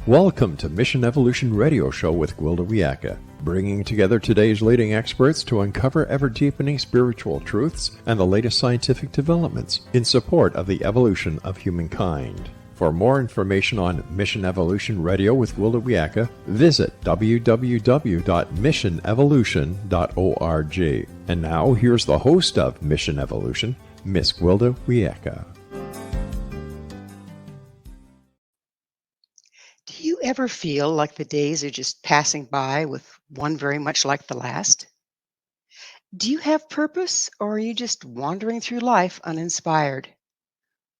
Welcome to Mission Evolution Radio Show with Gwilda Wiyaka, bringing together today's leading experts to uncover ever-deepening spiritual truths and the latest scientific developments in support of the evolution of humankind. For more information on Mission Evolution Radio with Gwilda Wiyaka, visit www.missionevolution.org. And now, here's the host of Mission Evolution, Miss Gwilda Wiyaka. Do you ever feel like the days are just passing by with one very much like the last? Do you have purpose, or are you just wandering through life uninspired?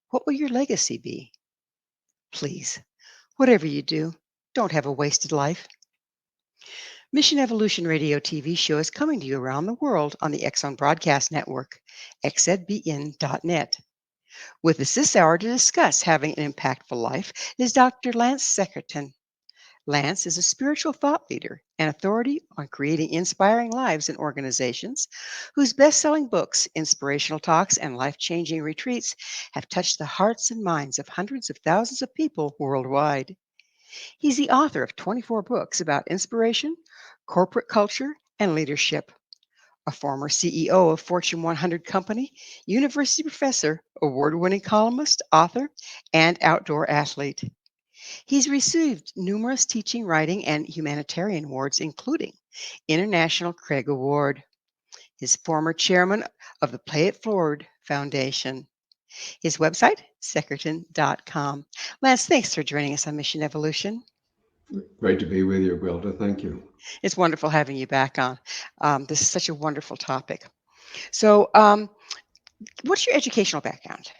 What will your legacy be? Please, whatever you do, don't have a wasted life. Mission Evolution Radio TV show is coming to you around the world on the Exxon Broadcast Network, xzbn.net. With us this hour to discuss having an impactful life is Dr. Lance Secretan. Lance is a spiritual thought leader and authority on creating inspiring lives in organizations whose best-selling books, inspirational talks, and life-changing retreats have touched the hearts and minds of hundreds of thousands of people worldwide. He's the author of 24 books about inspiration, corporate culture, and leadership. A former CEO of Fortune 100 company, university professor, award-winning columnist, author, and outdoor athlete. He's received numerous teaching, writing, and humanitarian awards, including International Craig Award. He's former chairman of the Play It Forward Foundation. His website, secretan.com. Lance, thanks for joining us on Mission Evolution. Great to be with you, Gwilda. Thank you. It's wonderful having you back on. This is such a wonderful topic. So, what's your educational background?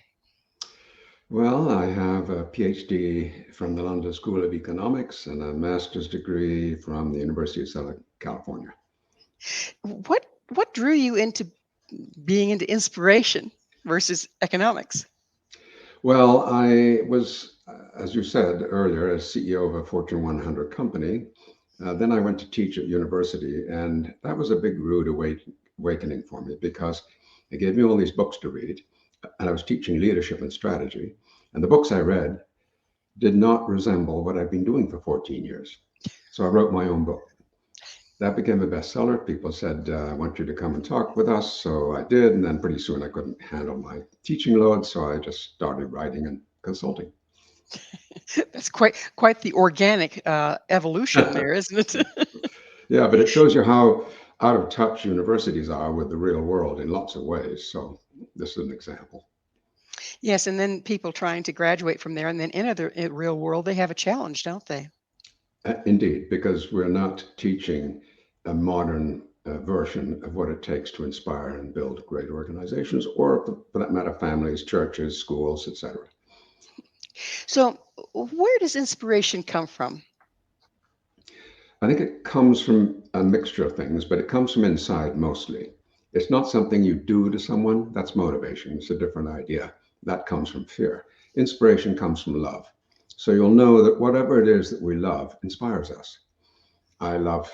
Well, I have a PhD from the London School of Economics and a master's degree from the University of Southern California. What drew you into being into inspiration versus economics? Well, I was, as you said earlier, a CEO of a Fortune 100 company. Then I went to teach at university, and that was a big rude awakening for me because it gave me all these books to read, and I was teaching leadership and strategy, and the books I read did not resemble what I'd been doing for 14 years. So I wrote my own book. That became a bestseller. People said, I want you to come and talk with us. So I did, and then pretty soon I couldn't handle my teaching load, so I just started writing and consulting. That's quite the organic evolution there, isn't it? Yeah, but it shows you how out of touch universities are with the real world in lots of ways. So this is an example. Yes, and then people trying to graduate from there and then enter the real world, they have a challenge, don't they? Indeed, because we're not teaching a modern version of what it takes to inspire and build great organizations, or for that matter, families, churches, schools, etc. So, where does inspiration come from? I think it comes from a mixture of things, but it comes from inside mostly. It's not something you do to someone. That's motivation. It's a different idea. That comes from fear. Inspiration comes from love. So you'll know that whatever it is that we love inspires us. I love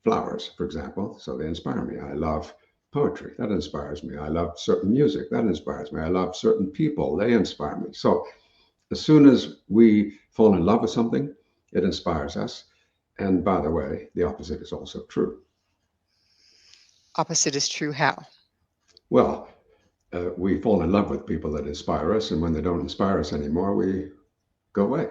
flowers, for example, so they inspire me. I love poetry. That inspires me. I love certain music. That inspires me. I love certain people. They inspire me. So as soon as we fall in love with something, it inspires us. And by the way, the opposite is also true. Opposite is true how? Well, we fall in love with people that inspire us, and when they don't inspire us anymore, we go away.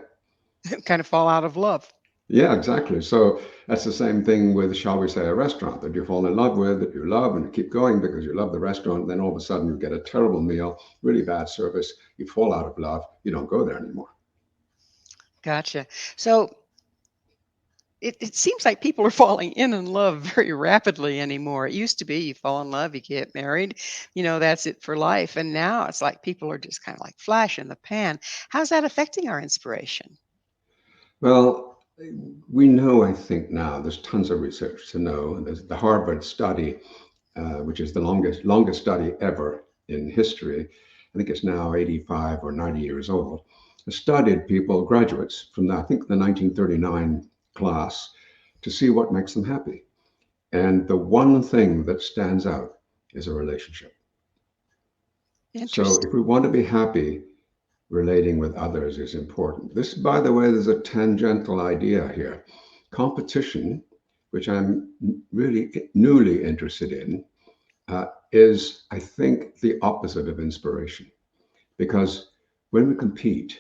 Kind of fall out of love. Yeah, exactly. So that's the same thing with, shall we say, a restaurant that you fall in love with, that you love, and you keep going because you love the restaurant. Then all of a sudden you get a terrible meal, really bad service. You fall out of love. You don't go there anymore. Gotcha. So it seems like people are falling in love very rapidly anymore. It used to be you fall in love, you get married, that's it for life. And now it's like people are just kind of like flash in the pan. How's that affecting our inspiration? Well, we know, I think now, there's tons of research to know. There's the Harvard study, which is the longest study ever in history. I think it's now 85 or 90 years old. It studied people, graduates from, I think, the 1939 class to see what makes them happy. And the one thing that stands out is a relationship. So if we want to be happy, relating with others is important. This, by the way, there's a tangential idea here. Competition, which I'm really newly interested in, is, I think, the opposite of inspiration. Because when we compete,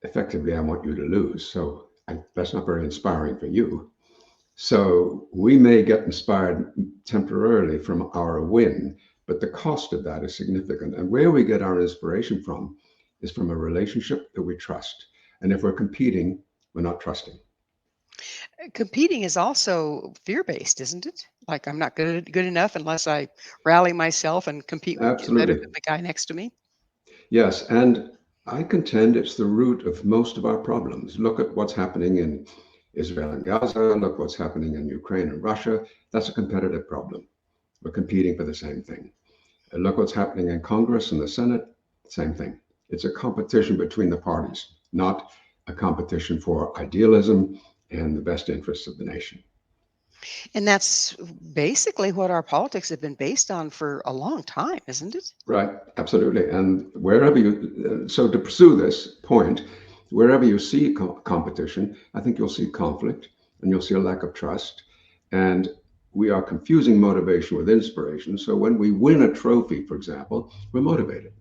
effectively, I want you to lose. So that's not very inspiring for you. So we may get inspired temporarily from our win, but the cost of that is significant. And where we get our inspiration from is from a relationship that we trust. And if we're competing, we're not trusting. Competing is also fear-based, isn't it? Like I'm not good enough unless I rally myself and compete with get better Absolutely. than the guy next to me. Yes. And I contend it's the root of most of our problems. Look at what's happening in Israel and Gaza. Look what's happening in Ukraine and Russia. That's a competitive problem. We're competing for the same thing. And look what's happening in Congress and the Senate. Same thing. It's a competition between the parties, not a competition for idealism and the best interests of the nation. And that's basically what our politics have been based on for a long time, isn't it? Right, absolutely. And wherever you, so to pursue this point, wherever you see competition, I think you'll see conflict and you'll see a lack of trust. And we are confusing motivation with inspiration. So when we win a trophy, for example, we're motivated,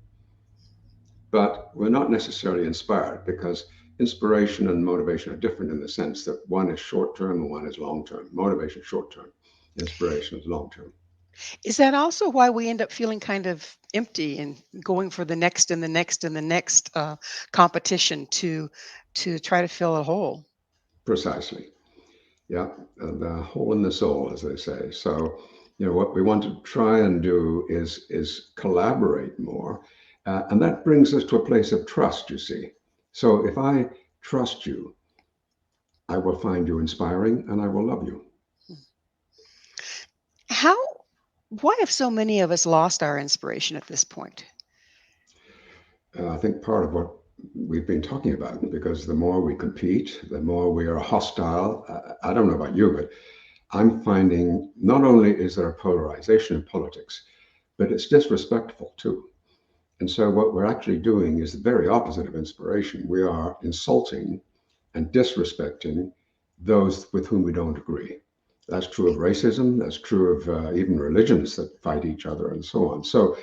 but we're not necessarily inspired because inspiration and motivation are different in the sense that one is short term and one is long term. Motivation is short term, inspiration is long term. Is that also why we end up feeling kind of empty and going for the next and the next and the next competition to try to fill a hole? Precisely. Yeah, the hole in the soul, as they say. So, what we want to try and do is collaborate more, and that brings us to a place of trust. You see, so if I trust you, I will find you inspiring, and I will love you. How why have so many of us lost our inspiration at this point? I think part of what we've been talking about, because the more we compete, the more we are hostile. I don't know about you, but I'm finding not only is there a polarization in politics, but it's disrespectful too. And so what we're actually doing is the very opposite of inspiration. We are insulting and disrespecting those with whom we don't agree. That's true of racism. That's true of even religions that fight each other and so on. So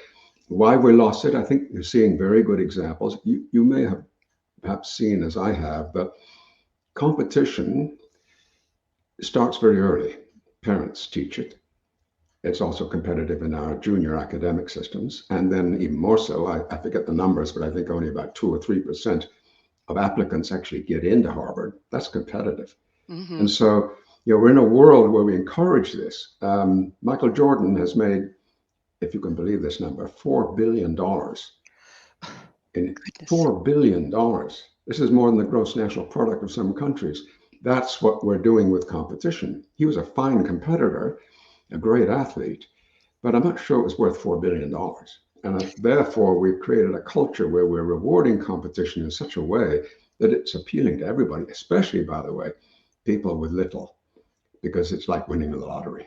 why we lost it, I think you're seeing very good examples. You may have perhaps seen, as I have, that competition starts very early. Parents teach it. It's also competitive in our junior academic systems. And then even more so, I forget the numbers, but I think only about 2 or 3% of applicants actually get into Harvard. That's competitive. Hmm. And so, we're in a world where we encourage this. Michael Jordan has made, if you can believe this number, $4 billion. In Goodness. $4 billion. This is more than the gross national product of some countries. That's what we're doing with competition. He was a fine competitor, a great athlete, but I'm not sure it was worth $4 billion. And therefore, we've created a culture where we're rewarding competition in such a way that it's appealing to everybody, especially, by the way, people with little, because it's like winning the lottery.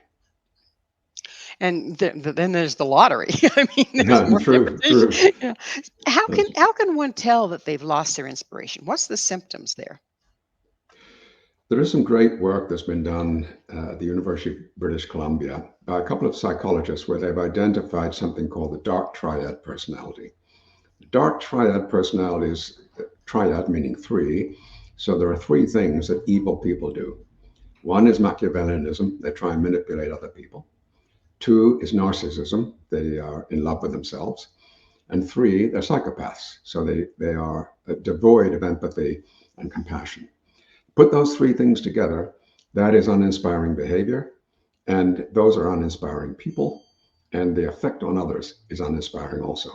And then there's the lottery. I mean, there's Yeah, more true, true. competition. Yeah. How can one tell that they've lost their inspiration? What's the symptoms there? There is some great work that's been done at the University of British Columbia by a couple of psychologists where they've identified something called the dark triad personality. The dark triad personality is triad meaning three. So there are three things that evil people do. One is Machiavellianism, they try and manipulate other people. Two is narcissism, they are in love with themselves. And three, they're psychopaths. So they are devoid of empathy and compassion. Put those three things together, that is uninspiring behavior, and those are uninspiring people, and the effect on others is uninspiring also.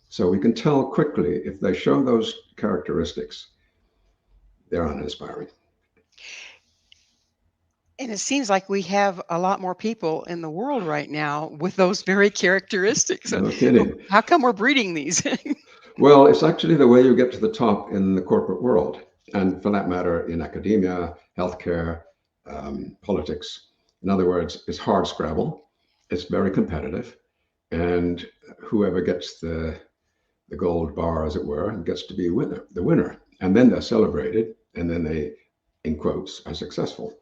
So we can tell quickly if they show those characteristics, they're uninspiring. And it seems like we have a lot more people in the world right now with those very characteristics. So No kidding. how come we're breeding these? Well, it's actually the way you get to the top in the corporate world, and for that matter, in academia, healthcare, politics. In other words, it's hard scrabble. It's very competitive, and whoever gets the gold bar, as it were, and gets to be the winner. And then they're celebrated, and then they, in quotes, are successful.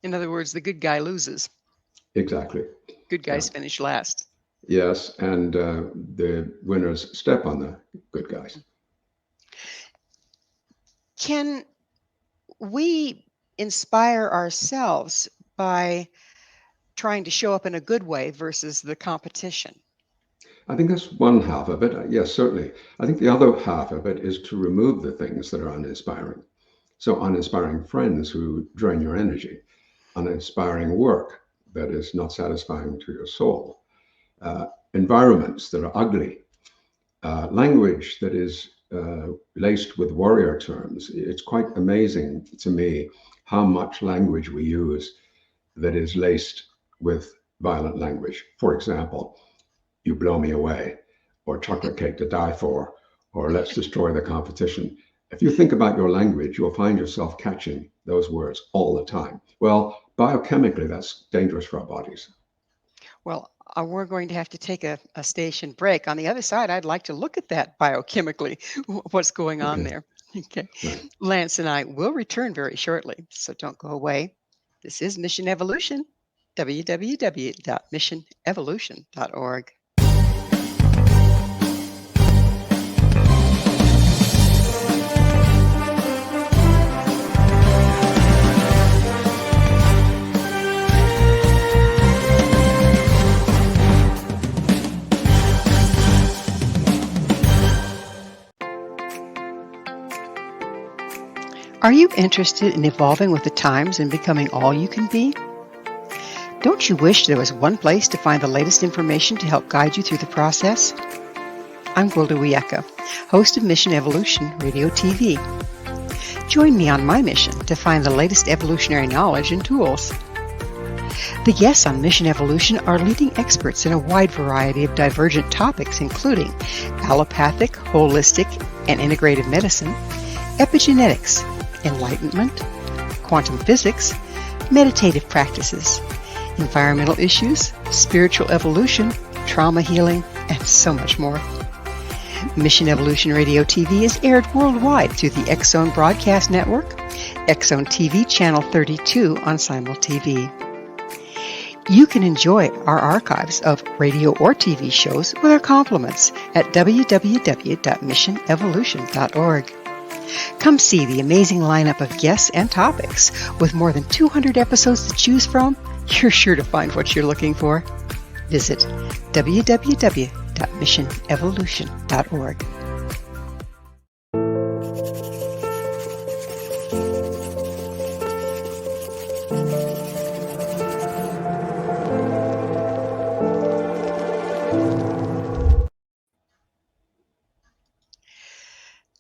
In other words, the good guy loses. Exactly. Good Yeah. guys finish last. Yes, and the winners step on the good guys. Can we inspire ourselves by trying to show up in a good way versus the competition? I think that's one half of it. Yes, certainly. I think the other half of it is to remove the things that are uninspiring. So, uninspiring friends who drain your energy, uninspiring work that is not satisfying to your soul, environments that are ugly, language that is laced with warrior terms. It's quite amazing to me how much language we use that is laced with violent language. For example, you blow me away, or chocolate cake to die for, or let's destroy the competition. If you think about your language, you'll find yourself catching those words all the time. Well, biochemically, that's dangerous for our bodies. Well, we're going to have to take a station break. On the other side, I'd like to look at that biochemically, what's going on Okay, there. Okay. right. Lance and I will return very shortly, so don't go away. This is Mission Evolution, www.missionevolution.org. Are you interested in evolving with the times and becoming all you can be? Don't you wish there was one place to find the latest information to help guide you through the process? I'm Gwilda Wiyaka, host of Mission Evolution Radio TV. Join me on my mission to find the latest evolutionary knowledge and tools. The guests on Mission Evolution are leading experts in a wide variety of divergent topics, including allopathic, holistic, and integrative medicine, epigenetics, enlightenment, quantum physics, meditative practices, environmental issues, spiritual evolution, trauma healing, and so much more. Mission Evolution Radio TV is aired worldwide through the X-Zone Broadcast Network, X-Zone TV Channel 32 on Simul TV. You can enjoy our archives of radio or TV shows with our compliments at www.missionevolution.org. Come see the amazing lineup of guests and topics. With more than 200 episodes to choose from, you're sure to find what you're looking for. Visit www.missionevolution.org.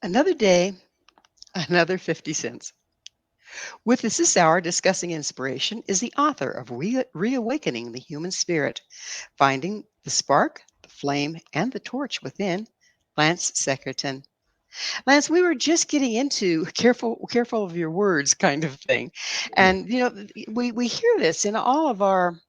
Another day, another 50 cents. With us this hour discussing inspiration is the author of Reawakening the Human Spirit, Finding the Spark, the Flame, and the Torch Within, Lance Secretan. Lance, we were just getting into careful of your words kind of thing. And, we hear this in all of our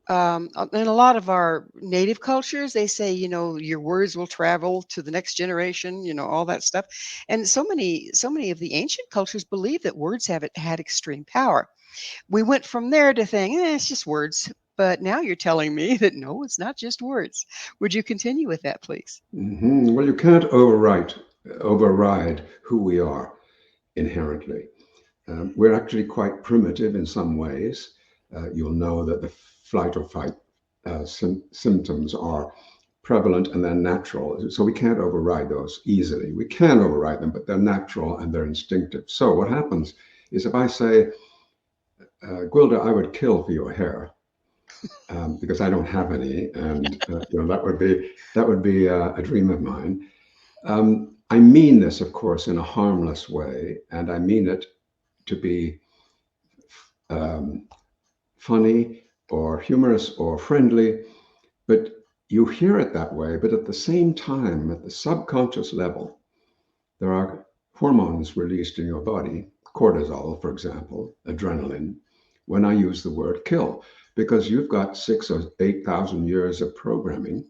in a lot of our native cultures. They say, your words will travel to the next generation, all that stuff. And so many of the ancient cultures believe that words had extreme power. We went from there to think, it's just words. But now you're telling me that no, it's not just words. Would you continue with that, please? Mm-hmm. Well, you can't override who we are inherently. We're actually quite primitive in some ways. You'll know that the flight or fight symptoms are prevalent and they're natural. So we can't override those easily. We can override them, but they're natural and they're instinctive. So what happens is if I say, Gwilda, I would kill for your hair, because I don't have any, and that would be a dream of mine. I mean this, of course, in a harmless way, and I mean it to be funny or humorous or friendly, but you hear it that way. But at the same time, at the subconscious level, there are hormones released in your body, cortisol, for example, adrenaline, when I use the word kill, because you've got 6,000 or 8,000 years of programming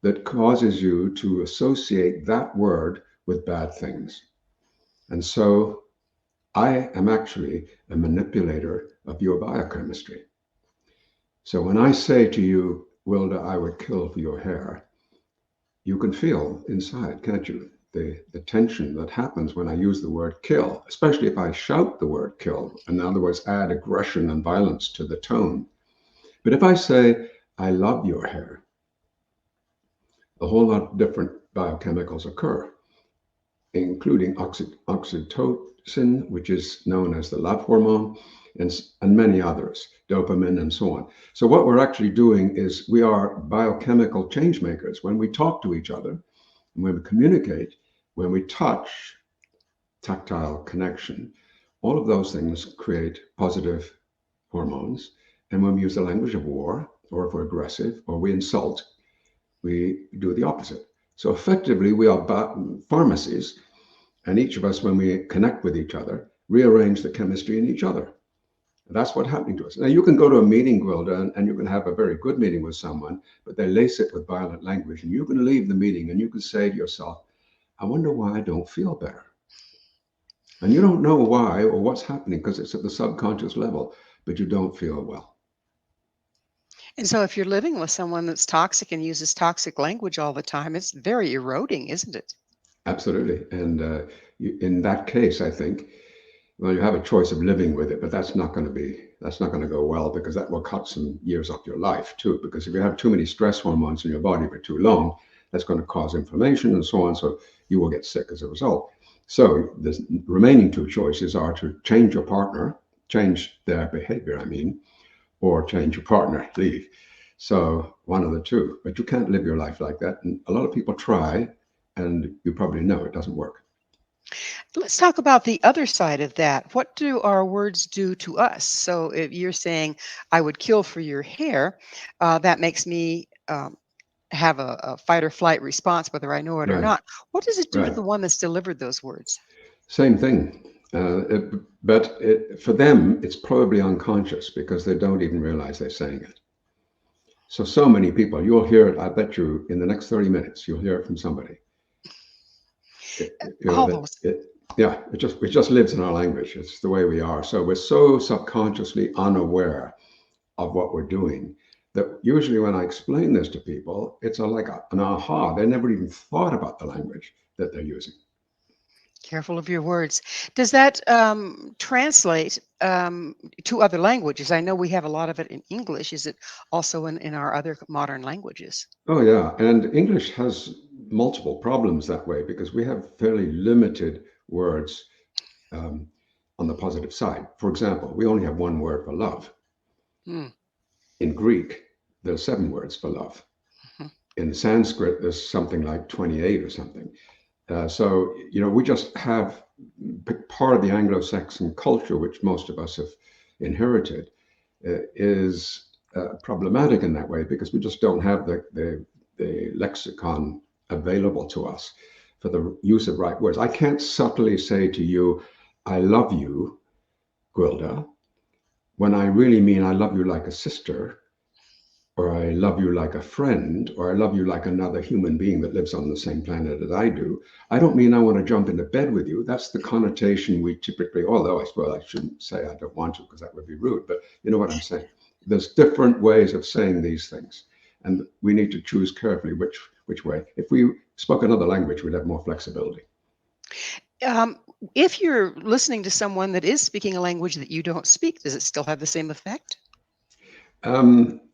that causes you to associate that word with bad things. And so I am actually a manipulator of your biochemistry. So when I say to you, Wilda, I would kill for your hair, you can feel inside, can't you? The tension that happens when I use the word kill, especially if I shout the word kill, in other words, add aggression and violence to the tone. But if I say, I love your hair, a whole lot of different biochemicals occur, including oxytocin, which is known as the love hormone, and many others, dopamine and so on. So what we're actually doing is we are biochemical change makers. When we talk to each other, when we communicate, when we touch, tactile connection, all of those things create positive hormones. And when we use the language of war, or if we're aggressive, or we insult, we do the opposite. So effectively, we are pharmacies, and each of us, when we connect with each other, rearrange the chemistry in each other. That's what's happening to us. Now, you can go to a meeting, Gwilda, and you can have a very good meeting with someone, but they lace it with violent language, and you can leave the meeting and you can say to yourself, I wonder why I don't feel better. And you don't know why or what's happening because it's at the subconscious level, but you don't feel well. And so if you're living with someone that's toxic and uses toxic language all the time, it's very eroding, isn't it? Absolutely. And in that case, I think, well, you have a choice of living with it, but that's not going to go well because that will cut some years off your life too. Because if you have too many stress hormones in your body for too long, that's going to cause inflammation and so on. So you will get sick as a result. So the remaining two choices are to change your partner, change their behavior, I mean, or change your partner, leave. So one of the two, but you can't live your life like that. And a lot of people try, and you probably know it doesn't work. Let's talk about the other side of that. What do our words do to us? So if you're saying, I would kill for your hair, that makes me have a fight or flight response, whether I know it or Right, not. What does it do to right. the one that's delivered those words? Same thing. But for them, it's probably unconscious because they don't even realize they're saying it. So many people, you'll hear it, I bet you, in the next 30 minutes, you'll hear it from somebody. Almost. Yeah, it just lives in our language. It's the way we are. So we're so subconsciously unaware of what we're doing that usually when I explain this to people, it's like an aha. They never even thought about the language that they're using. Careful of your words. Does that translate to other languages? I know we have a lot of it in English. Is it also in our other modern languages? Oh, yeah. And English has multiple problems that way because we have fairly limited words um, on the positive side. For example, we only have one word for love. Hmm. In Greek, there's 7 words for love. Mhm. In Sanskrit, there's something like 28 or something. So, we just have part of the Anglo-Saxon culture, which most of us have inherited, is problematic in that way because we just don't have the lexicon available to us for the use of right words. I can't subtly say to you, I love you, Gwilda, when I really mean I love you like a sister, or I love you like a friend, or I love you like another human being that lives on the same planet as I do. I don't mean I want to jump into bed with you. That's the connotation we typically, although I suppose I shouldn't say I don't want to because that would be rude, but you know what I'm saying. There's different ways of saying these things, and we need to choose carefully which way. If we spoke another language, we'd have more flexibility. Um, if you're listening to someone that is speaking a language that you don't speak, does it still have the same effect?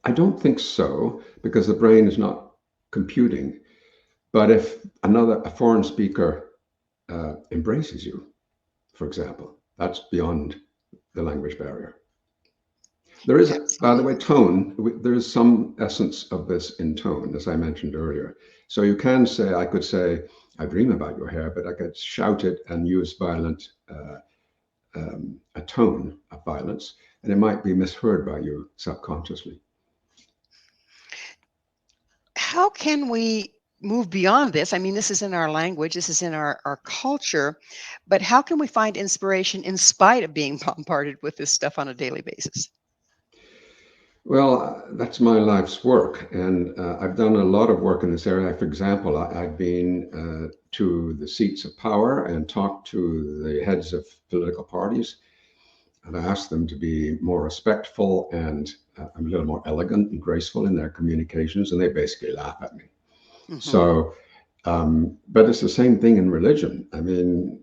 I don't think so because the brain is not computing. But if a foreign speaker embraces you, for example, that's beyond the language barrier. There is, by the way, Absolutely. tone. There is some essence of this in tone, as I mentioned earlier. So you can say, I could say, I dream about your hair, but I could shout it and use a tone of violence, and it might be misheard by you subconsciously. How can we move beyond this? I mean, this is in our language, this is in our culture, but how can we find inspiration in spite of being bombarded with this stuff on a daily basis? Well, that's my life's work, and I've done a lot of work in this area. For example, I've been to the seats of power and talked to the heads of political parties, and I asked them to be more respectful and a little more elegant and graceful in their communications, and they basically laugh at me. Hmm. So, but it's the same thing in religion. I mean,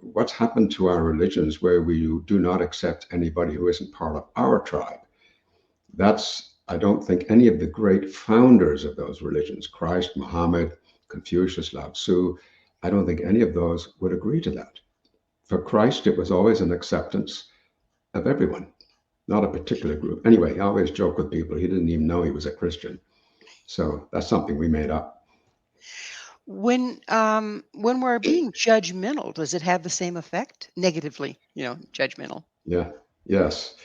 what's happened to our religions where we do not accept anybody who isn't part of our tribe? I don't think any of the great founders of those religions, Christ, Muhammad, Confucius, Lao Tzu, I don't think any of those would agree to that. For Christ, it was always an acceptance of everyone, not a particular group. Anyway, I always joke with people, he didn't even know he was a Christian. So that's something we made up. When we're being judgmental, does it have the same effect? Negatively, judgmental. Yeah. Yes.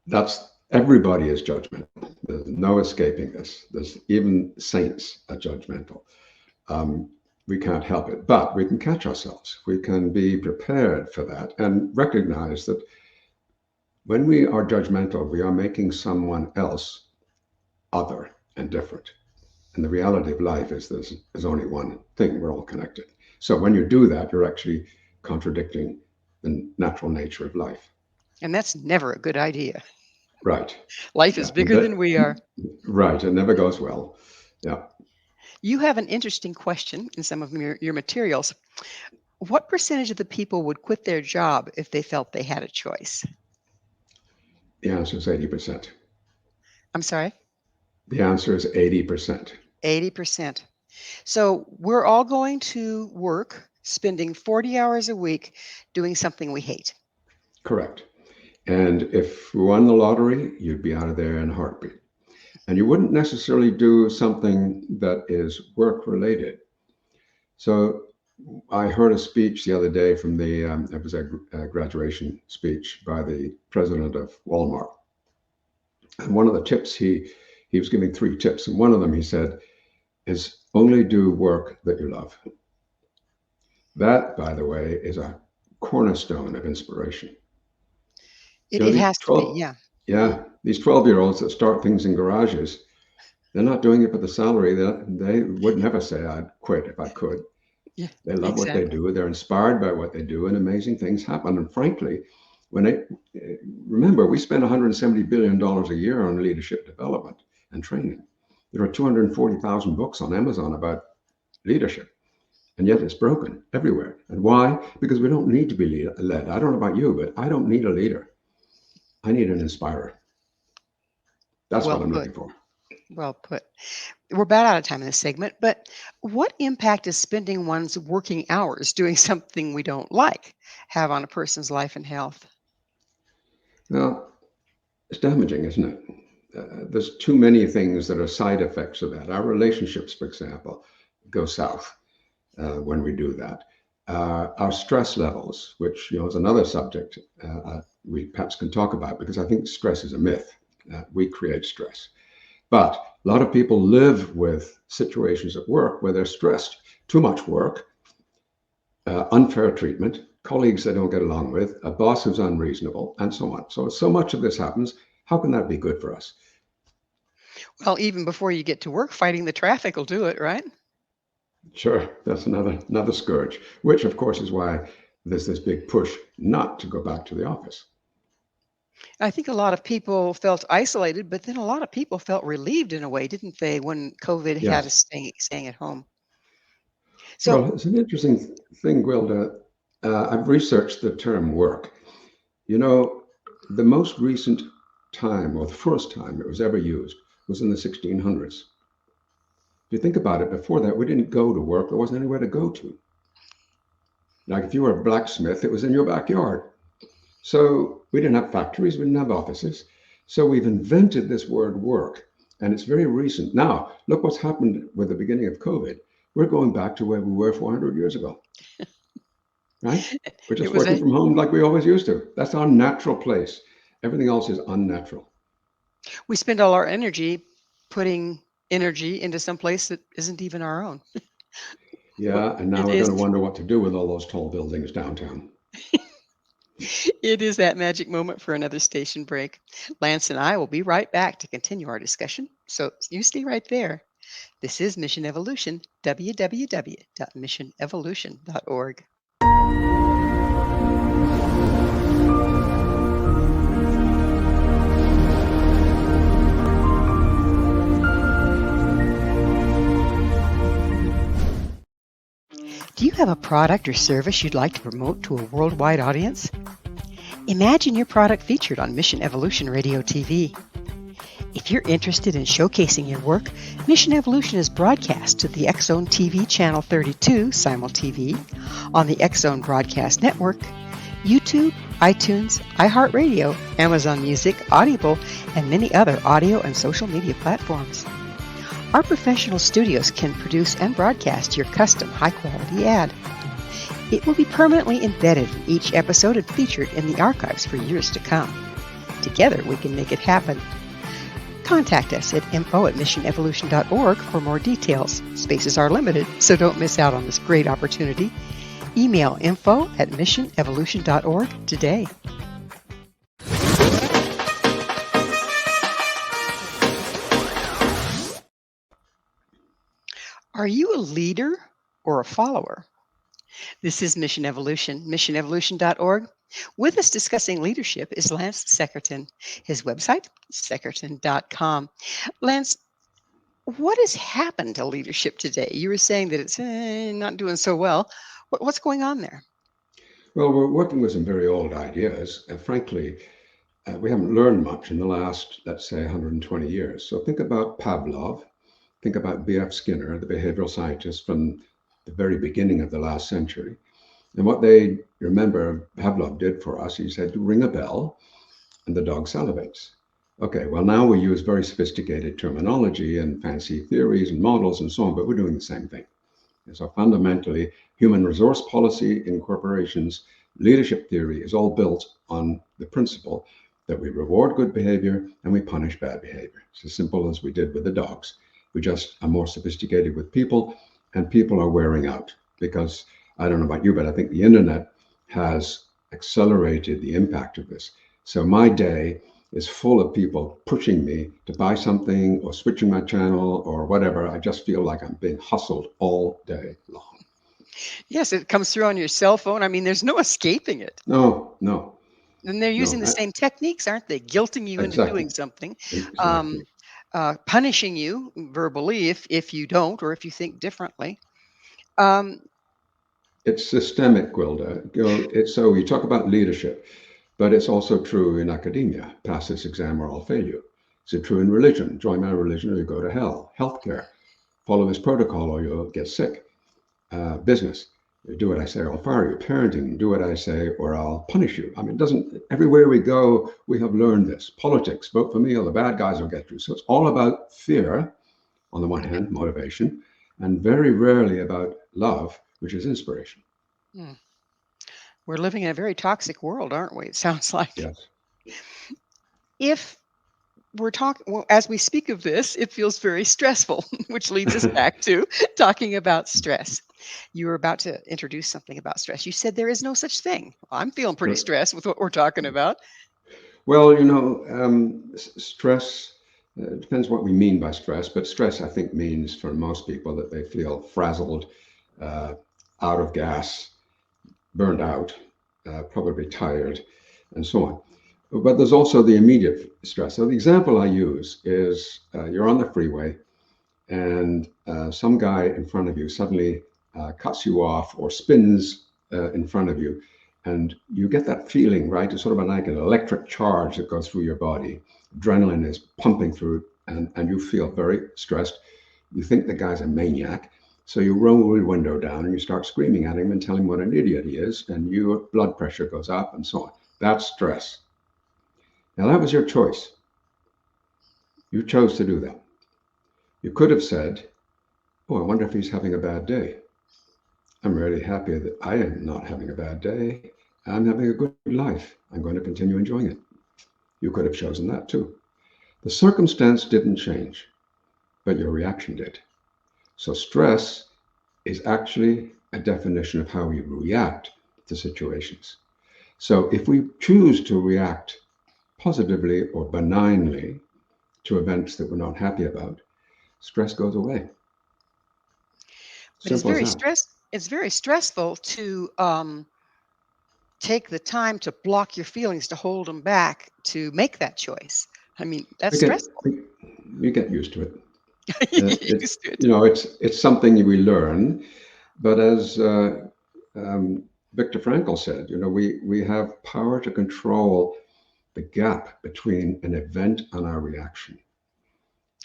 That's everybody is judgmental. There's no escaping this. There's even saints are judgmental. Um, we can't help it, but we can catch ourselves. We can be prepared for that and recognize that when we are judgmental, we are making someone else other and different. And the reality of life is there's only one thing. We're all connected. So when you do that, you're actually contradicting the natural nature of life. And that's never a good idea. Right. Life is Yeah. bigger than we are. Right. It never goes well. Yeah. You have an interesting question in some of your materials. What percentage of the people would quit their job if they felt they had a choice? The answer is 80%. I'm sorry, The answer is 80%. 80%. So we're all going to work, spending 40 hours a week doing something we hate. Correct. And if you won the lottery, you'd be out of there in a heartbeat. And you wouldn't necessarily do something that is work related. So I heard a speech the other day from it was a graduation speech by the president of Walmart. And one of the tips he was giving three tips. And one of them he said is only do work that you love. That, by the way, is a cornerstone of inspiration. It These has to be, 12, yeah. yeah, these 12-year-olds that start things in garages, they're not doing it for the salary. They would never say, I'd quit if I could. Yeah, They love what they exactly. do. They're inspired by what they do, and amazing things happen. And frankly, when they remember, we spend $170 billion a year on leadership development and training. There are 240,000 books on Amazon about leadership, and yet it's broken everywhere. And why? Because we don't need to be led. I don't know about you, but I don't need a leader. I need an inspirer. That's what Well I'm put. looking for. Well put. We're about out of time in this segment, but what impact does spending one's working hours doing something we don't like have on a person's life and health? Well, it's damaging, isn't it? There's too many things that are side effects of that. Our relationships, for example, go south when we do that. Our stress levels, which is another subject we perhaps can talk about, because I think stress is a myth. We create stress, but a lot of people live with situations at work where they're stressed. Too much work, unfair treatment, colleagues they don't get along with, a boss who's unreasonable, and so on. So much of this happens. How can that be good for us? Well, even before you get to work, fighting the traffic will do it, right? Sure, that's another scourge, which of course is why there's this big push not to go back to the office. I think a lot of people felt isolated, but then a lot of people felt relieved in a way, didn't they, when COVID had us Yes. staying at home? So, Well, it's an interesting thing, Gwilda. I've researched the term work. You know, the most recent time, or the first time it was ever used, was in the 1600s. If you think about it, before that, we didn't go to work. There wasn't anywhere to go to. Like if you were a blacksmith, it was in your backyard. So we didn't have factories, we didn't have offices. So we've invented this word work, and it's very recent. Now, look what's happened with the beginning of COVID. We're going back to where we were 400 years ago, right? We're it just was working a from home like we always used to. That's our natural place. Everything else is unnatural. we spend all our energy putting energy into some place that isn't even our own. What Yeah, and now it we're is going to wonder what to do with all those tall buildings downtown. It is that magic moment for another station break. Lance and I will be right back to continue our discussion. So you stay right there. This is Mission Evolution, www.missionevolution.org. Do you have a product or service you'd like to promote to a worldwide audience? Imagine your product featured on Mission Evolution Radio TV. If you're interested in showcasing your work, Mission Evolution is broadcast to the X Zone TV Channel 32 Simul TV, on the X Zone Broadcast Network, YouTube, iTunes, iHeartRadio, Amazon Music, Audible, and many other audio and social media platforms. Our professional studios can produce and broadcast your custom high-quality ad. It will be permanently embedded in each episode and featured in the archives for years to come. Together, we can make it happen. Contact us at info@missionevolution.org for more details. Spaces are limited, so don't miss out on this great opportunity. Email info@missionevolution.org today. Are you a leader or a follower? This is Mission Evolution, missionevolution.org. With us discussing leadership is Lance Secretan. His website, secretan.com. Lance, what has happened to leadership today? You were saying that it's not doing so well. What's going on there? Well, we're working with some very old ideas. Frankly, we haven't learned much in the last, let's say, 120 years. So think about Pavlov. Think about B.F. Skinner, the behavioral scientist from the very beginning of the last century. And what they remember Pavlov did for us, he said, ring a bell and the dog salivates. Okay, well, now we use very sophisticated terminology and fancy theories and models and so on, but we're doing the same thing. And so fundamentally, human resource policy in corporations, leadership theory is all built on the principle that we reward good behavior and we punish bad behavior. It's as simple as we did with the dogs. We just are more sophisticated with people, and people are wearing out because, I don't know about you, but I think the internet has accelerated the impact of this. So my day is full of people pushing me to buy something or switching my channel or whatever. I just feel like I'm being hustled all day long. Yes, it comes through on your cell phone. I mean, there's no escaping it. No. And they're using the same techniques, aren't they? Guilting you into Exactly. doing something. Exactly. Punishing you verbally if you don't or if you think differently. Um, It's systemic, Gwilda. So you talk about leadership, but it's also true in academia. Pass this exam or I'll fail you. Is it true in religion? Join my religion or you go to hell. Healthcare. Follow this protocol or you'll get sick. Business. Do what I say or I'll fire you. Parenting. Do what I say or I'll punish you. I mean, it doesn't, everywhere we go, we have learned this. Politics. Vote for me or the bad guys will get you. So it's all about fear, on the one hand, motivation, and very rarely about love, which is inspiration. We're living in a very toxic world, aren't we? It sounds like. Yes. If we're talking, as we speak of this, it feels very stressful, which leads us back to talking about stress. You were about to introduce something about stress. You said there is no such thing. I'm feeling pretty stressed with what we're talking about. Well, stress, depends what we mean by stress, but stress, I think, means for most people that they feel frazzled, out of gas, burned out, probably tired, and so on. But there's also the immediate stress. So the example I use is you're on the freeway and some guy in front of you suddenly cuts you off or spins in front of you. And you get that feeling, right? It's sort of like an electric charge that goes through your body. Adrenaline is pumping through and you feel very stressed. You think the guy's a maniac. So you roll the window down and you start screaming at him and tell him what an idiot he is. And your blood pressure goes up and so on. That's stress. Now, that was your choice. You chose to do that. You could have said, oh, I wonder if he's having a bad day. I'm really happy that I am not having a bad day. I'm having a good life. I'm going to continue enjoying it. You could have chosen that too. The circumstance didn't change, but your reaction did. So stress is actually a definition of how we react to situations. So if we choose to react positively or benignly to events that we're not happy about, stress goes away. But Simple as that. it's very stressful to take the time to block your feelings, to hold them back, to make that choice. I mean, that's We get stressful. we, we get used to it. You It's used to it. you know it's something we learn. But as um, Viktor Frankl said, we have power to control the gap between an event and our reaction,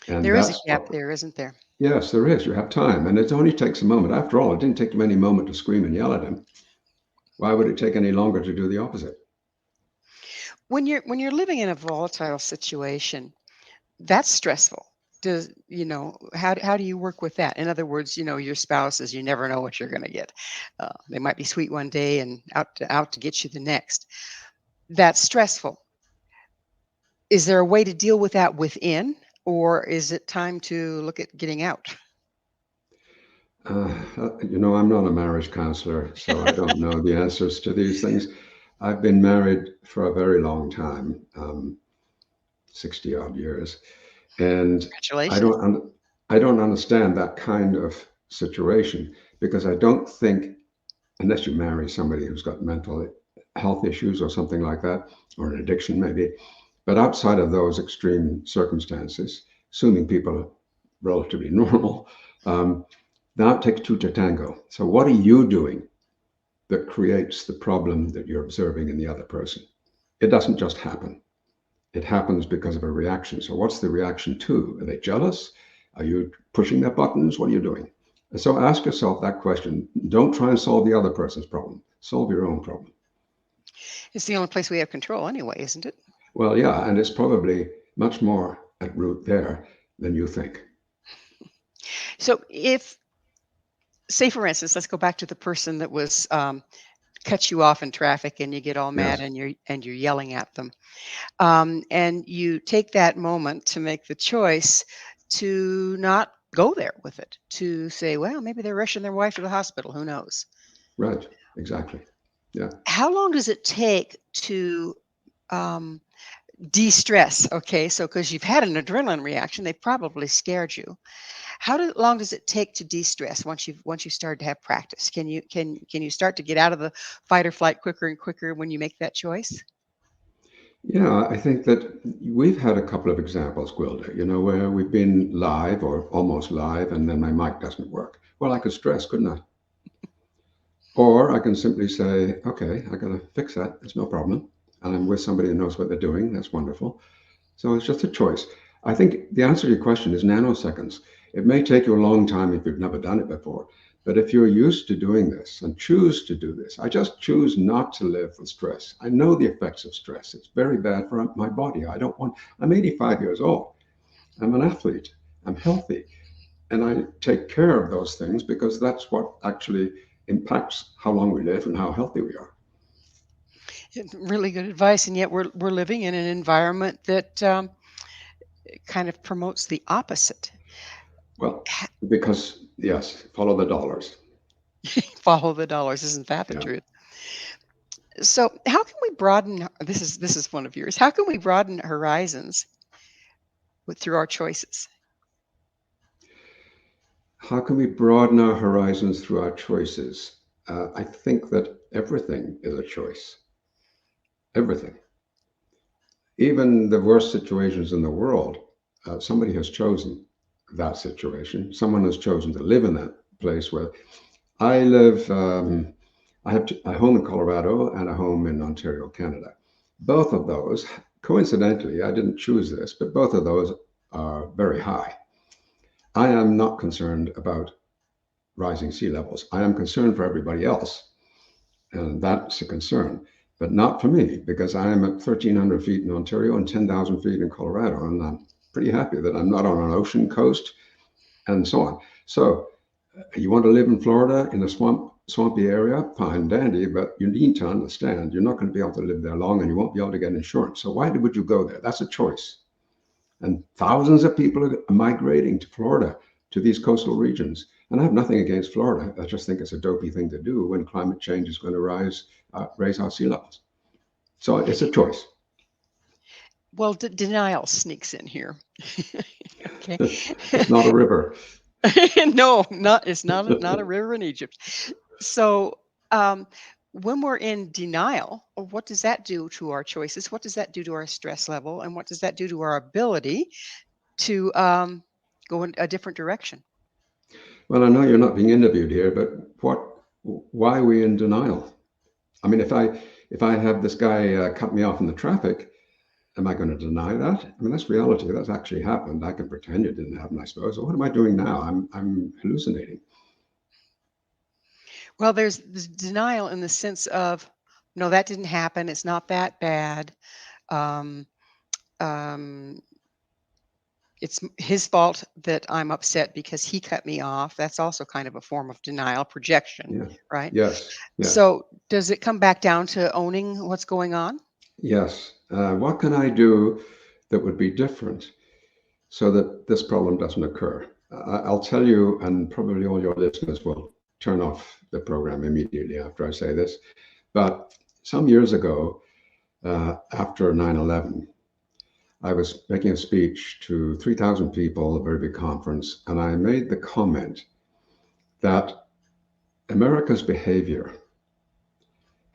and There is a that's gap what. there, isn't there? Yes, there is. You have time, and it only takes a moment. After all, it didn't take you any moment to scream and yell at him. Why would it take any longer to do the opposite? When you're living in a volatile situation, that's stressful. How do you work with that? In other words, your spouse is, you never know what you're going to get. They might be sweet one day and out to get you the next. That's stressful. Is there a way to deal with that within, or is it time to look at getting out? I'm not a marriage counselor, so I don't know the answers to these things. I've been married for a very long time, 60 odd years, and I Congratulations. don't, I don't understand that kind of situation because I don't think, unless you marry somebody who's got mental health issues or something like that, or an addiction maybe, but outside of those extreme circumstances, assuming people are relatively normal, um, now it takes two to tango. So, what are you doing that creates the problem that you're observing in the other person? It doesn't just happen, it happens because of a reaction. So, what's the reaction to? Are they jealous? Are you pushing their buttons? What are you doing? And so, ask yourself that question. Don't try and solve the other person's problem, solve your own problem. It's the only place we have control anyway, isn't it? Well, yeah, and it's probably much more at root there than you think. So if, say for instance, let's go back to the person that was cut you off in traffic and you get all mad Yes, and you're yelling at them. And you take that moment to make the choice to not go there with it, to say, well, maybe they're rushing their wife to the hospital. Who knows? right, exactly. Yeah. How long does it take to um, de-stress? Okay, so because you've had an adrenaline reaction, they probably scared you. Long does it take to de-stress once you start to have practice? Can you start to get out of the fight or flight quicker and quicker when you make that choice? Yeah, I think that we've had a couple of examples, Gwilda, where we've been live or almost live, and then my mic doesn't work. Well, I could stress, couldn't I? Or I can simply say, okay, I got to fix that. It's no problem. And I'm with somebody who knows what they're doing. That's wonderful. So it's just a choice. I think the answer to your question is nanoseconds. It may take you a long time if you've never done it before, but if you're used to doing this and choose to do this, I just choose not to live with stress. I know the effects of stress. It's very bad for my body. I'm 85 years old. I'm an athlete. I'm healthy. And I take care of those things because that's what actually impacts how long we live and how healthy we are. Really good advice, and yet we're living in an environment that kind of promotes the opposite. Well, because, yes, follow the dollars. Follow the dollars, isn't that the Yeah. truth? So, how can we broaden? This is one of yours. How can we broaden horizons through our choices? How can we broaden our horizons through our choices? I think that everything is a choice. Everything. Even the worst situations in the world, somebody has chosen that situation. Someone has chosen to live in that place where I live. I have a home in Colorado and a home in Ontario, Canada. Both of those, coincidentally, I didn't choose this, but both of those are very high. I am not concerned about rising sea levels. I am concerned for everybody else, and that's a concern, but not for me because I am at 1,300 feet in Ontario and 10,000 feet in Colorado, and I'm pretty happy that I'm not on an ocean coast and so on. So, you want to live in Florida in a swampy area, fine, dandy, but you need to understand you're not going to be able to live there long, and you won't be able to get insurance. So, why would you go there? That's a choice. And thousands of people are migrating to Florida, to these coastal regions. And I have nothing against Florida. I just think it's a dopey thing to do when climate change is going to raise our sea levels. So it's a choice. Well, denial sneaks in here. Okay. It's not a river. No, it's not a river in Egypt. So, um, when we're in denial, what does that do to our choices? What does that do to our stress level? And what does that do to our ability to go in a different direction? Well, I know you're not being interviewed here, but why are we in denial? I mean, if I have this guy cut me off in the traffic, am I going to deny that? I mean, that's reality. That's actually happened. I can pretend it didn't happen, I suppose. So what am I doing now? I'm hallucinating. Well, there's this denial in the sense of, no, that didn't happen. It's not that bad. Um, um, it's his fault that I'm upset because he cut me off. That's also kind of a form of denial, projection, Yeah. right? Yes. Yes. So, does it come back down to owning what's going on? Yes. What can I do that would be different so that this problem doesn't occur? I'll tell you, and probably all your listeners will turn off the program immediately after I say this. But some years ago, after 9/11, I was making a speech to 3,000 people, a very big conference, and I made the comment that America's behavior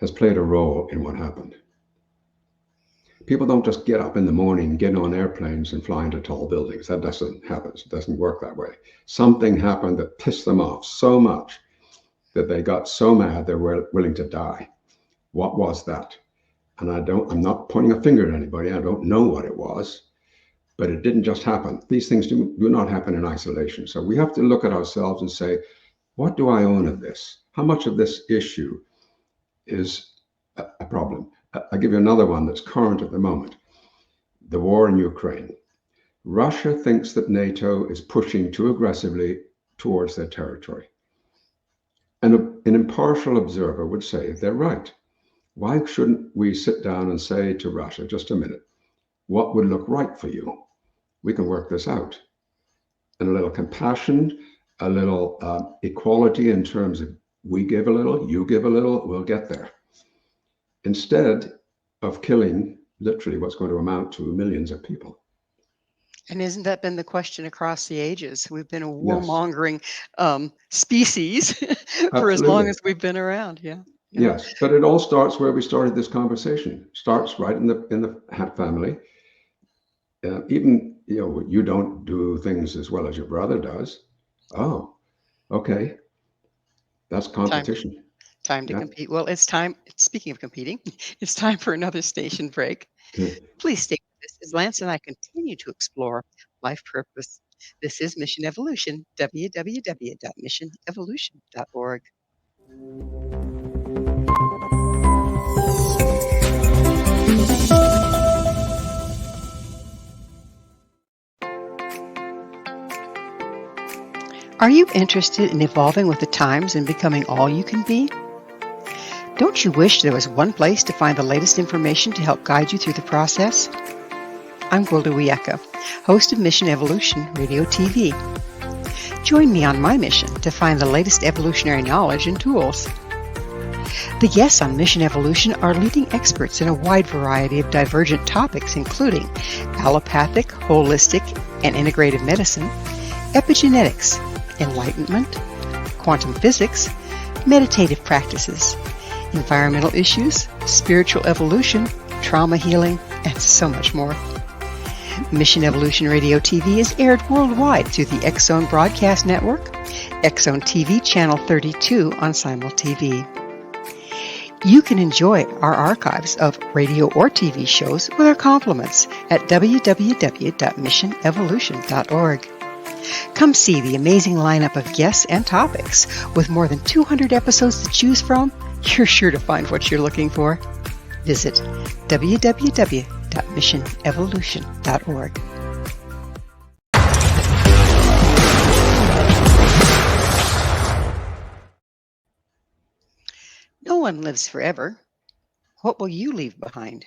has played a role in what happened. People don't just get up in the morning, get on airplanes, and fly into tall buildings. That doesn't happen. It doesn't work that way. Something happened that pissed them off so much that they got so mad they were willing to die. What was that? And I'm not pointing a finger at anybody. I don't know what it was, but it didn't just happen. These things do not happen in isolation. So we have to look at ourselves and say, what do I own of this? How much of this issue is a problem? I'll give you another one that's current at the moment. The war in Ukraine. Russia thinks that NATO is pushing too aggressively towards their territory. And an impartial observer would say they're right. Why shouldn't we sit down and say to Russia, just a minute, what would look right for you? We can work this out. And a little compassion, a little equality in terms of we give a little, you give a little, we'll get there. Instead of killing literally what's going to amount to millions of people. And isn't that been the question across the ages? We've been a Yes, warmongering species for as long absolutely. as we've been around. Yeah, yeah. Yes, but it all starts where we started this conversation. Starts right in the Hat family. Even you don't do things as well as your brother does. Oh, okay, that's Time competition. time to Yeah. compete. Well, it's time. Speaking of competing, it's time for another station break. Please stay with us as Lance and I continue to explore life purpose. This is Mission Evolution, www.missionevolution.org. Are you interested in evolving with the times and becoming all you can be? Don't you wish there was one place to find the latest information to help guide you through the process? I'm Gwilda Wiyaka, host of Mission Evolution Radio TV. Join me on my mission to find the latest evolutionary knowledge and tools. The guests on Mission Evolution are leading experts in a wide variety of divergent topics, including allopathic, holistic, and integrative medicine, epigenetics, enlightenment, quantum physics, meditative practices, environmental issues, spiritual evolution, trauma healing, and so much more. Mission Evolution Radio TV is aired worldwide through the X-Zone Broadcast Network, X-Zone TV Channel 32 on Simul TV. You can enjoy our archives of radio or TV shows with our compliments at www.missionevolution.org. Come see the amazing lineup of guests and topics. With more than 200 episodes to choose from, you're sure to find what you're looking for. Visit www.missionevolution.org. No one lives forever. What will you leave behind?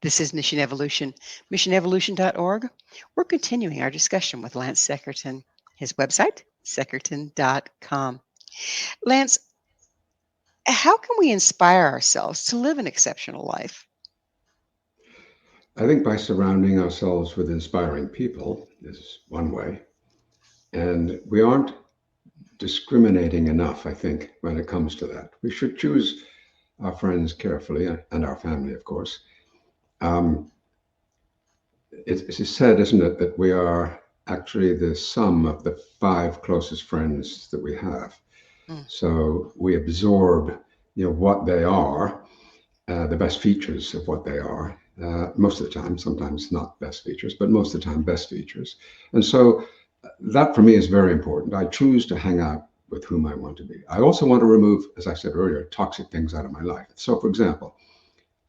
This is Mission Evolution, missionevolution.org. We're continuing our discussion with Lance Secretan. His website, secretan.com. Lance, How can we inspire ourselves to live an exceptional life? I think by surrounding ourselves with inspiring people is one way. And we aren't discriminating enough, I think, when it comes to that. We should choose our friends carefully and our family, of course. Um, it's said, isn't it, that we are actually the sum of the five closest friends that we have. Mm. So we absorb, what they are, the best features of what they are. Most of the time, sometimes not best features, but most of the time, best features. And so that for me is very important. I choose to hang out with whom I want to be. I also want to remove, as I said earlier, toxic things out of my life. So, for example,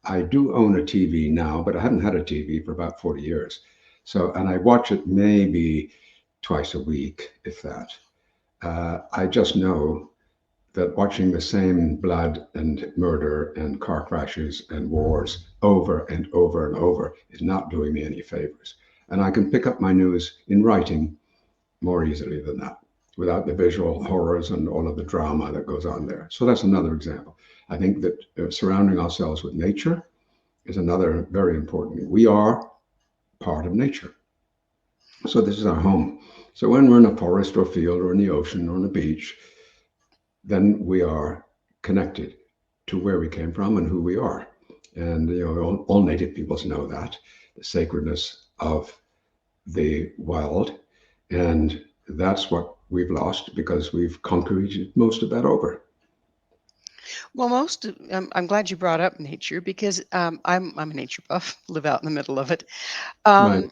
I do own a TV now, but I haven't had a TV for about 40 years. So, and I watch it maybe twice a week, if that. I just know that watching the same blood and murder and car crashes and wars over and over and over is not doing me any favors. And I can pick up my news in writing more easily than that without the visual horrors and all of the drama that goes on there. So that's another example. I think that surrounding ourselves with nature is another very important thing. We are part of nature. So this is our home. So when we're in a forest or field or in the ocean or on a beach, then we are connected to where we came from and who we are. And all native peoples know that, the sacredness of the wild. And that's what we've lost because we've concreted most of that over. Well, I'm glad you brought up nature because I'm a nature buff, live out in the middle of it. Right. Um,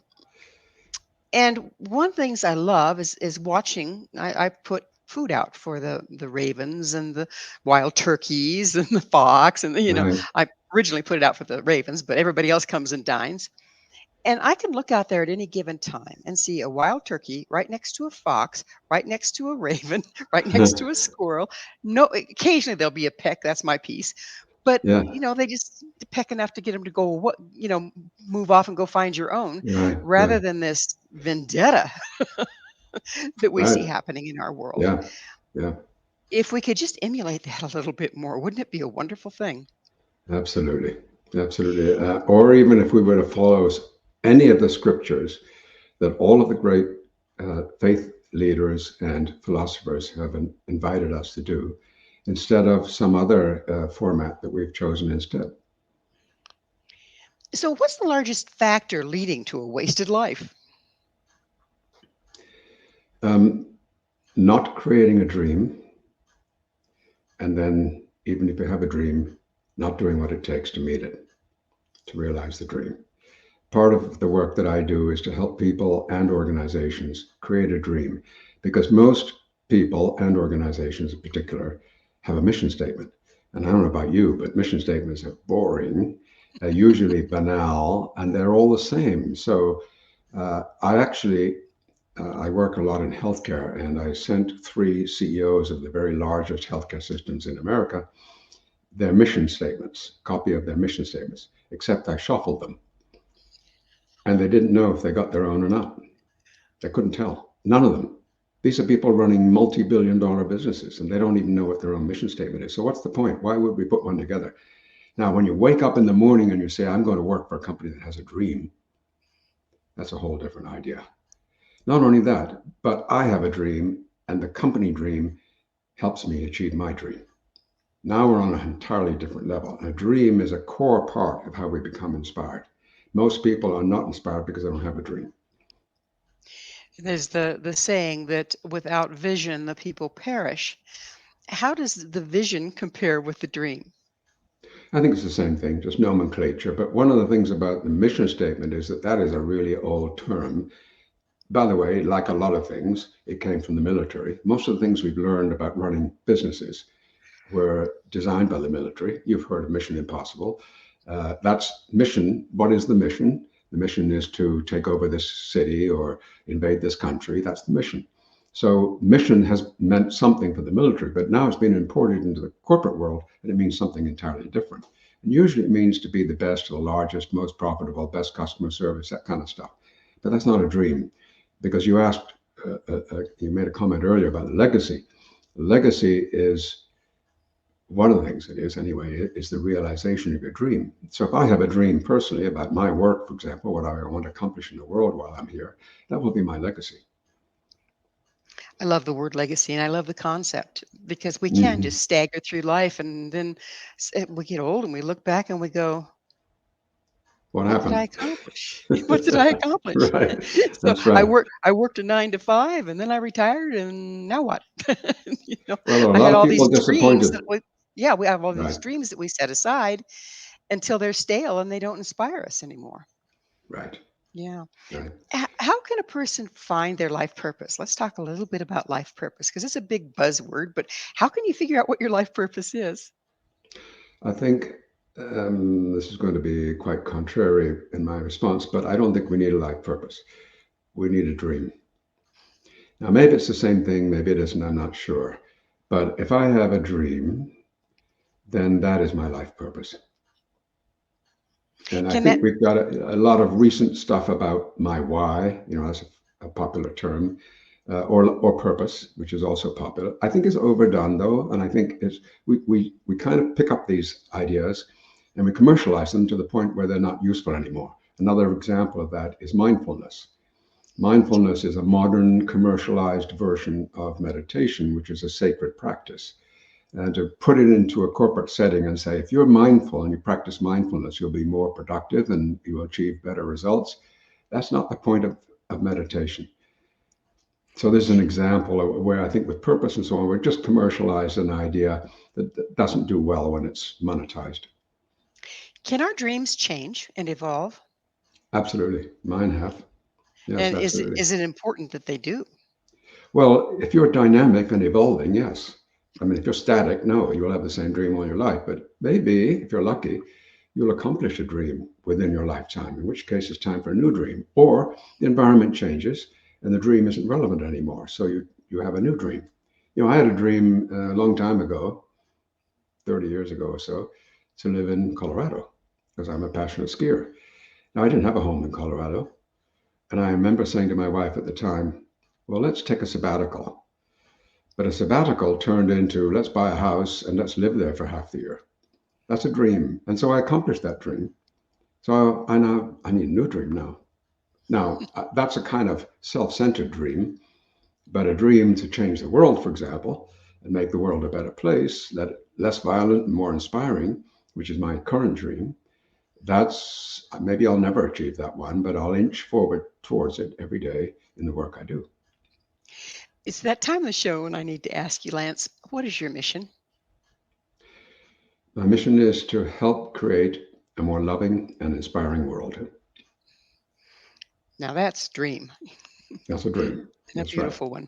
and one things I love is watching. I put food out for the ravens and the wild turkeys and the fox and Right. I originally put it out for the ravens, but everybody else comes and dines. And I can look out there at any given time and see a wild turkey right next to a fox, right next to a raven, right next to a squirrel. No, occasionally there'll be a peck. That's my piece. But Yeah. they just peck enough to get them to go. Move off and go find your own, Right. rather Right. than this vendetta that we see Right. happening in our world. Yeah. Yeah. If we could just emulate that a little bit more, wouldn't it be a wonderful thing? Absolutely. Absolutely. Or even if we were to follow any of the scriptures that all of the great faith leaders and philosophers have invited us to do, instead of some other format that we've chosen instead. So, what's the largest factor leading to a wasted life? Um, Not creating a dream, and then even if you have a dream, not doing what it takes to meet it, to realize the dream. Part of the work that I do is to help people and organizations create a dream because most people and organizations in particular have a mission statement. And I don't know about you, but mission statements are boring, usually banal, and they're all the same. So I work a lot in healthcare, and I sent three CEOs of the very largest healthcare systems in America their mission statements, copy of their mission statements, except I shuffled them. And they didn't know if they got their own or not. They couldn't tell. None of them. These are people running multi-billion-dollar businesses, and they don't even know what their own mission statement is. So what's the point? Why would we put one together? Now, when you wake up in the morning and you say, I'm going to work for a company that has a dream, that's a whole different idea. Not only that, but I have a dream, and the company dream helps me achieve my dream. Now we're on an entirely different level. A dream is a core part of how we become inspired. Most people are not inspired because they don't have a dream. There's the saying that without vision, the people perish. How does the vision compare with the dream? I think it's the same thing, just nomenclature. But one of the things about the mission statement is that that is a really old term. By the way, like a lot of things, it came from the military. Most of the things we've learned about running businesses were designed by the military. You've heard of Mission Impossible. That's mission. What is the mission? The mission is to take over this city or invade this country. That's the mission. So mission has meant something for the military, but now it's been imported into the corporate world and it means something entirely different. And usually it means to be the best, the largest, most profitable, best customer service, that kind of stuff. But that's not a dream because you made a comment earlier about legacy. Legacy is one of the things it is anyway is the realization of your dream. So if I have a dream personally about my work, for example, what I want to accomplish in the world while I'm here, that will be my legacy. I love the word legacy and I love the concept because we can Hmm. just stagger through life and then we get old and we look back and we go, What what did I happened? accomplish? What did I accomplish? Right. So That's right. I worked a 9 to 5 and then I retired and now what? You know, Well, there are a I lot had of all people these dreams disappointed. that we have all these Right. dreams that we set aside until they're stale and they don't inspire us anymore. Right. Yeah. Right. How can a person find their life purpose? Let's talk a little bit about life purpose because it's a big buzzword, but how can you figure out what your life purpose is? I think this is going to be quite contrary in my response, but I don't think we need a life purpose. We need a dream. Now, maybe it's the same thing, maybe it isn't, I'm not sure. But if I have a dream, then that is my life purpose. And I Can that think we've got a lot of recent stuff about my why, that's a popular term, or purpose, which is also popular. I think is overdone though, and I think we kind of pick up these ideas and we commercialize them to the point where they're not useful anymore. Another example of that is mindfulness. Mindfulness is a modern commercialized version of meditation, which is a sacred practice. And to put it into a corporate setting and say, if you're mindful and you practice mindfulness, you'll be more productive and you will achieve better results. That's not the point of meditation. So this is an example of where I think with purpose and so on, we're just commercialized an idea that doesn't do well when it's monetized. can our dreams change and evolve? Absolutely. Mine have. Yes, And absolutely. is it important that they do? Well, if you're dynamic and evolving, yes. I mean, if you're static, no, you will have the same dream all your life. But maybe, if you're lucky, you'll accomplish a dream within your lifetime, in which case it's time for a new dream. Or the environment changes and the dream isn't relevant anymore. So you have a new dream. I had a dream a long time ago, 30 years ago or so, to live in Colorado because I'm a passionate skier. Now, I didn't have a home in Colorado. And I remember saying to my wife at the time, well, let's take a sabbatical. But a sabbatical turned into let's buy a house and let's live there for half the year. That's a dream. And so I accomplished that dream. So I need a new dream now. Now, that's a kind of self centered dream, but a dream to change the world, for example, and make the world a better place, less violent and more inspiring, which is my current dream. That's maybe I'll never achieve that one, but I'll inch forward towards it every day in the work I do. It's that time of the show and I need to ask you, Lance, what is your mission? My mission is to help create a more loving and inspiring world. Now that's dream That's a dream. and a That's right. beautiful one.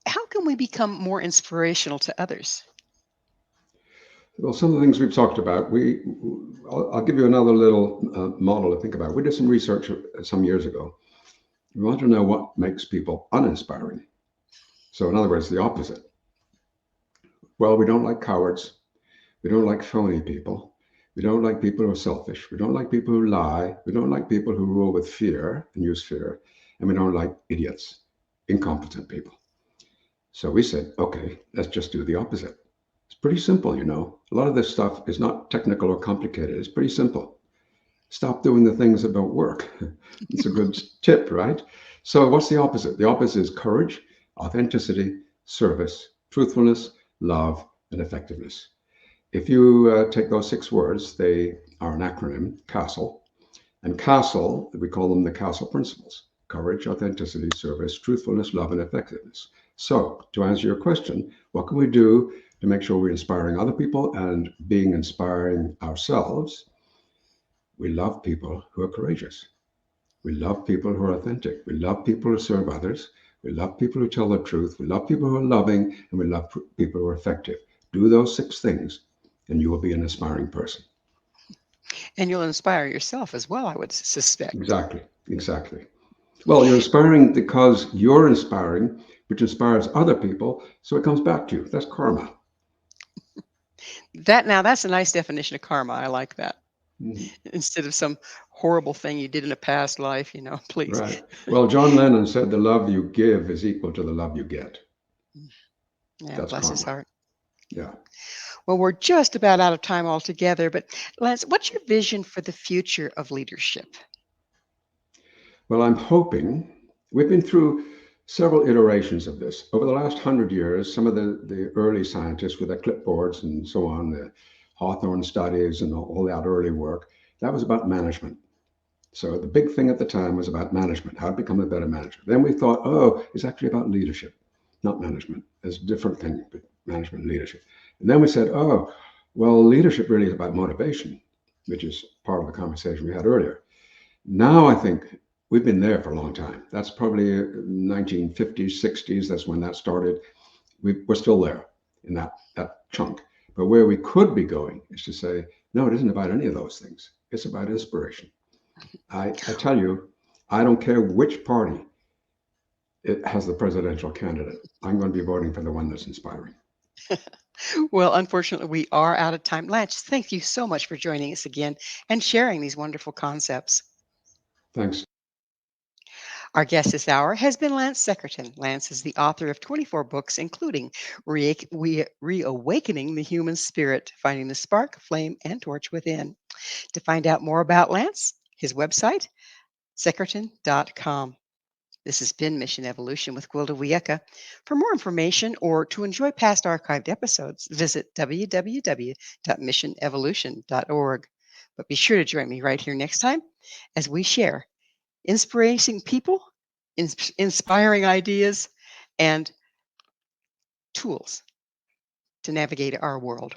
How can we become more inspirational to others? Well, some of the things we've talked about, I'll give you another little model to think about. We did some research some years ago. We want to know what makes people uninspiring. So, in other words, the opposite. Well, we don't like cowards. We don't like phony people. We don't like people who are selfish. We don't like people who lie. We don't like people who rule with fear and use fear. And we don't like idiots, incompetent people. So we said, okay, let's just do the opposite. It's pretty simple. A lot of this stuff is not technical or complicated. It's pretty simple. Stop doing the things that don't work. It's a good tip, right? So what's the opposite? The opposite is courage, authenticity, service, truthfulness, love, and effectiveness. If you take those 6 words, they are an acronym, CASTLE. And CASTLE, we call them the CASTLE principles: courage, authenticity, service, truthfulness, love, and effectiveness. So, to answer your question, what can we do to make sure we're inspiring other people and being inspiring ourselves? We love people who are courageous. We love people who are authentic. We love people who serve others. We love people who tell the truth. We love people who are loving, and we love people who are effective. Do those 6 things, and you will be an inspiring person. And you'll inspire yourself as well, I would suspect. Exactly. Exactly. Well, you're inspiring because you're inspiring, which inspires other people. So it comes back to you. That's karma. That's a nice definition of karma. I like that. Mhm. Instead of some horrible thing you did in a past life, please. Right. Well, John Lennon said the love you give is equal to the love you get. Yeah, That's bless his karma. heart. Yeah. Well, we're just about out of time altogether, but Lance, what's your vision for the future of leadership? Well, I'm hoping we've been through several iterations of this. Over the last 100 years, some of the early scientists with their clipboards and so on, the Hawthorne studies and all that early work, that was about management. So the big thing at the time was about management, how to become a better manager. Then we thought, oh, it's actually about leadership, not management. There's a different thing, but management and leadership. And then we said, oh, well, leadership really is about motivation, which is part of the conversation we had earlier. Now I think we've been there for a long time. That's probably 1950s, 60s. That's when that started. We're still there in that chunk. But where we could be going is to say, no, it isn't about any of those things. It's about inspiration. I tell you, I don't care which party it has the presidential candidate. I'm going to be voting for the one that's inspiring. Well, unfortunately, we are out of time. Lance, thank you so much for joining us again and sharing these wonderful concepts. Thanks. Our guest this hour has been Lance Secretan. Lance is the author of 24 books, including Reawakening the Human Spirit, Finding the Spark, Flame, and Torch Within. To find out more about Lance, his website, secretan.com. This has been Mission Evolution with Gwilda Wiyaka. For more information or to enjoy past archived episodes, visit www.missionevolution.org. But be sure to join me right here next time as we share inspiring people, inspiring ideas, and tools to navigate our world.